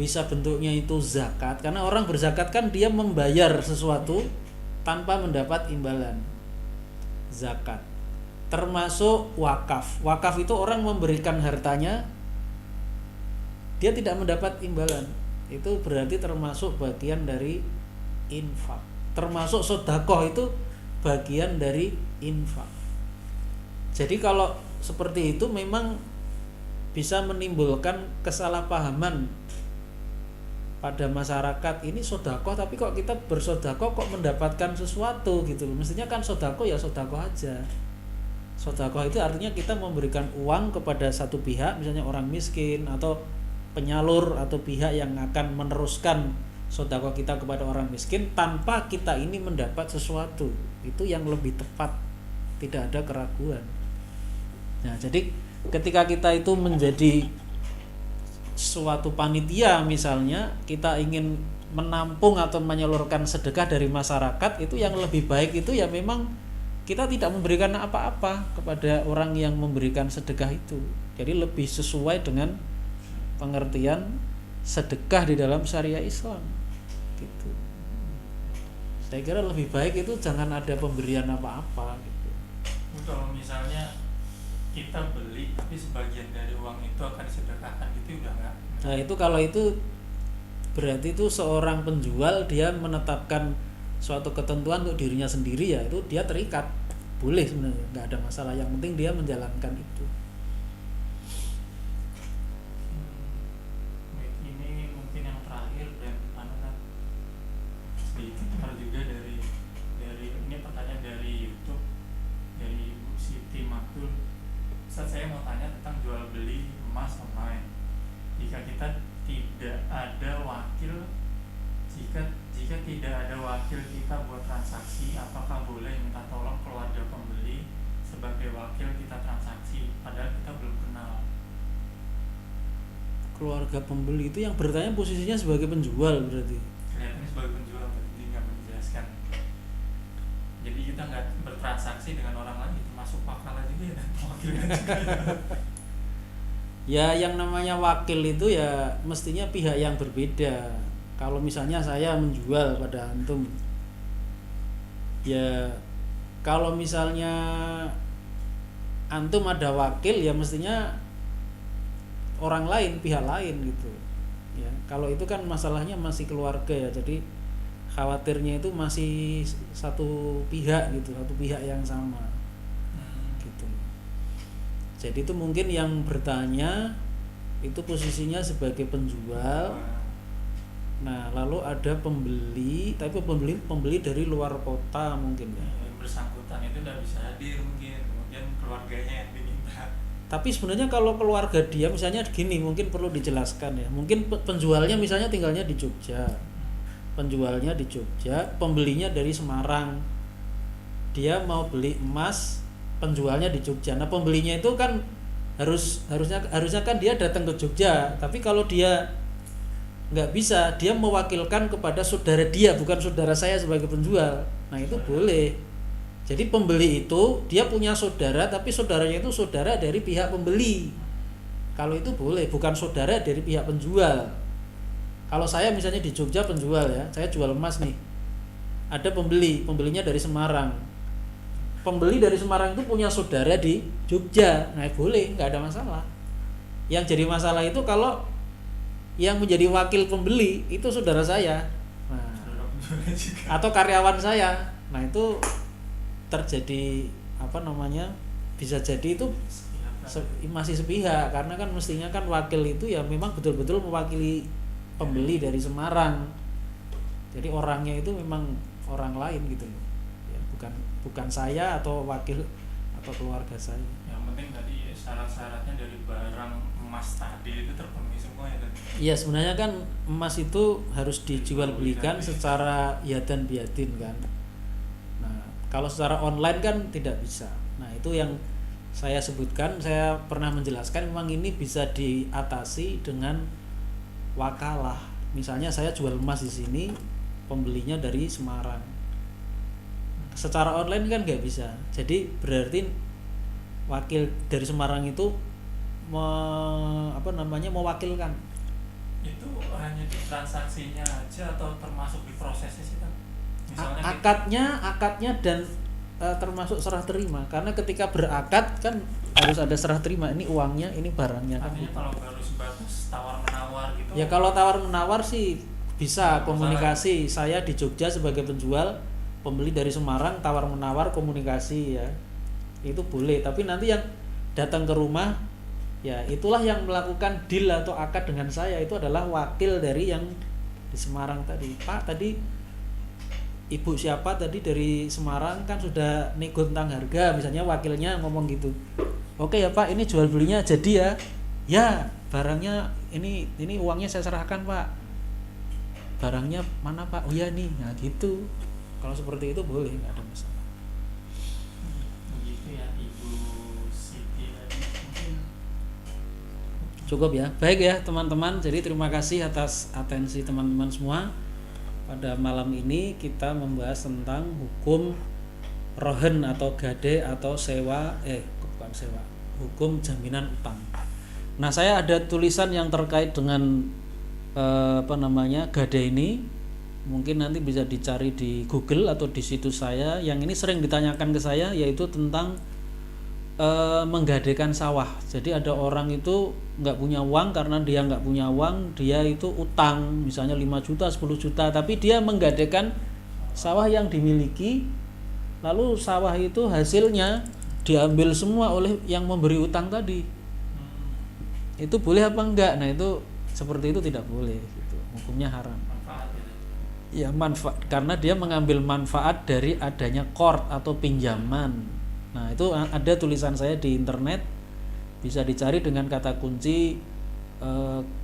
bisa bentuknya itu zakat, karena orang berzakat kan dia membayar sesuatu tanpa mendapat imbalan. Zakat termasuk wakaf. Wakaf itu orang memberikan hartanya, dia tidak mendapat imbalan, itu berarti termasuk bagian dari infak. Termasuk sedekah itu bagian dari infak. Jadi kalau seperti itu memang bisa menimbulkan kesalahpahaman pada masyarakat. Ini sedekah tapi kok kita bersedekah kok mendapatkan sesuatu gitu loh. Mestinya kan sedekah ya sedekah aja. Sedekah itu artinya kita memberikan uang kepada satu pihak, misalnya orang miskin atau penyalur atau pihak yang akan meneruskan sedekah kita kepada orang miskin tanpa kita ini mendapat sesuatu. Itu yang lebih tepat, tidak ada keraguan. Nah, jadi ketika kita itu menjadi suatu panitia, misalnya kita ingin menampung atau menyalurkan sedekah dari masyarakat, itu yang lebih baik itu ya memang kita tidak memberikan apa-apa kepada orang yang memberikan sedekah itu. Jadi lebih sesuai dengan pengertian sedekah di dalam syariat Islam gitu. Saya kira lebih baik itu jangan ada pemberian apa-apa gitu. Kalau misalnya kita beli tapi sebagian dari uang itu akan disedekahkan gitu udah enggak? Nah, itu kalau itu berarti itu seorang penjual dia menetapkan suatu ketentuan untuk dirinya sendiri, ya itu dia terikat. Boleh sebenarnya, enggak ada masalah, yang penting dia menjalankan itu. Ustaz, saya mau tanya tentang jual beli emas online. Jika kita tidak ada wakil, jika tidak ada wakil kita buat transaksi, apakah boleh minta tolong keluarga pembeli sebagai wakil kita transaksi padahal kita belum kenal? Keluarga pembeli itu yang bertanya posisinya sebagai penjual berarti? Kelihatannya sebagai penjual, berarti nggak menjelaskan. Jadi kita nggak bertransaksi dengan orang lain, termasuk wakil juga ya, wakilnya juga ya. Ya, yang namanya wakil itu ya mestinya pihak yang berbeda. Kalau misalnya saya menjual pada antum, ya kalau misalnya antum ada wakil ya mestinya orang lain, pihak lain gitu. Ya, kalau itu kan masalahnya masih keluarga ya, jadi khawatirnya itu masih satu pihak gitu, satu pihak yang sama gitu. Jadi itu mungkin yang bertanya itu posisinya sebagai penjual. Nah, lalu ada pembeli, tapi pembeli dari luar kota mungkin ya. Yang bersangkutan itu tidak bisa hadir mungkin, kemudian keluarganya yang diminta. Tapi sebenarnya kalau keluarga dia misalnya gini, mungkin perlu dijelaskan ya. Mungkin penjualnya misalnya tinggalnya di Jogja. Penjualnya di Jogja, pembelinya dari Semarang. Dia mau beli emas, penjualnya di Jogja. Nah, pembelinya itu kan harusnya kan dia datang ke Jogja. Tapi kalau dia nggak bisa, dia mewakilkan kepada saudara dia, bukan saudara saya sebagai penjual. Nah, itu boleh. Jadi pembeli itu dia punya saudara, tapi saudaranya itu saudara dari pihak pembeli. Kalau itu boleh, bukan saudara dari pihak penjual. Kalau saya misalnya di Jogja penjual ya, saya jual emas nih. ada pembelinya dari Semarang. Pembeli dari Semarang itu punya saudara di Jogja. Nah, boleh, nggak ada masalah. Yang jadi masalah itu kalau yang menjadi wakil pembeli itu saudara saya. Nah, atau karyawan saya. Nah, itu terjadi bisa jadi itu masih sepihak, karena kan mestinya kan wakil itu ya memang betul-betul mewakili pembeli dari Semarang. Jadi orangnya itu memang orang lain gitu loh. Ya, bukan saya atau wakil atau keluarga saya. Yang penting tadi syarat-syaratnya dari barang emas tadi itu terpenuhi semua ya tadi. Iya, sebenarnya kan emas itu harus dijual belikan secara yadan biadin kan. Nah, kalau secara online kan tidak bisa. Nah, itu yang saya sebutkan, saya pernah menjelaskan memang ini bisa diatasi dengan wakalah. Misalnya saya jual emas di sini, pembelinya dari Semarang. Secara online kan nggak bisa. Jadi berarti wakil dari Semarang itu mewakilkan. Itu hanya di transaksinya aja atau termasuk di prosesnya sih kan? Misalnya akadnya dan termasuk serah terima, karena ketika berakad kan harus ada serah terima, ini uangnya, ini barangnya kan. Artinya kalau baru sebatas tawar menawar gitu. Ya kalau tawar menawar sih bisa komunikasi. Saya di Jogja sebagai penjual, pembeli dari Semarang, tawar menawar komunikasi ya. Itu boleh, tapi nanti yang datang ke rumah ya itulah yang melakukan deal atau akad dengan saya, itu adalah wakil dari yang di Semarang tadi. Pak, tadi ibu siapa tadi dari Semarang kan sudah nego tentang harga, misalnya wakilnya ngomong gitu. Oke ya Pak, ini jual belinya jadi ya. Ya, barangnya ini uangnya saya serahkan Pak. Barangnya mana Pak? Oh ya nih. Nah gitu. Kalau seperti itu boleh, nggak ada masalah. Begitu ya Ibu Siti tadi. Mungkin cukup ya. Baik ya teman-teman. Jadi terima kasih atas atensi teman-teman semua. Pada malam ini kita membahas tentang hukum rohen atau gade atau hukum jaminan utang. Nah, saya ada tulisan yang terkait dengan gade ini. Mungkin nanti bisa dicari di Google atau di situs saya. Yang ini sering ditanyakan ke saya, yaitu tentang menggadekan sawah. Jadi ada orang itu nggak punya uang, karena dia nggak punya uang, dia itu utang misalnya 5 juta, 10 juta, tapi dia menggadekan sawah yang dimiliki, lalu sawah itu hasilnya diambil semua oleh yang memberi utang tadi. Itu boleh apa enggak? Nah, itu seperti itu tidak boleh gitu. Hukumnya haram. Ya, manfaat, karena dia mengambil manfaat dari adanya qard atau pinjaman. Nah, itu ada tulisan saya di internet, bisa dicari dengan kata kunci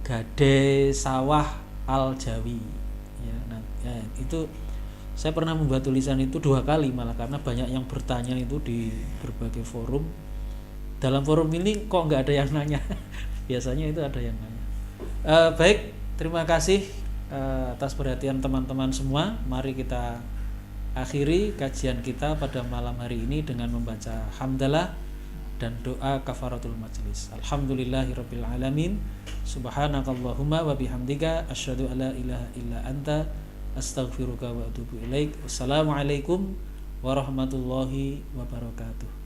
gade sawah al Jawi ya. Nah, ya, itu saya pernah membuat tulisan itu 2 kali malah, karena banyak yang bertanya itu di berbagai forum. Dalam forum ini kok nggak ada yang nanya. Biasanya itu ada yang nanya. Baik, terima kasih atas perhatian teman-teman semua. Mari kita akhiri kajian kita pada malam hari ini dengan membaca hamdalah dan doa kafaratul majlis. Alhamdulillahirabbil alamin. Subhanakallahumma wa bihamdika asyhadu alla ilaha illa anta astaghfiruka wa atubu ilaik. Wassalamualaikum warahmatullahi wabarakatuh.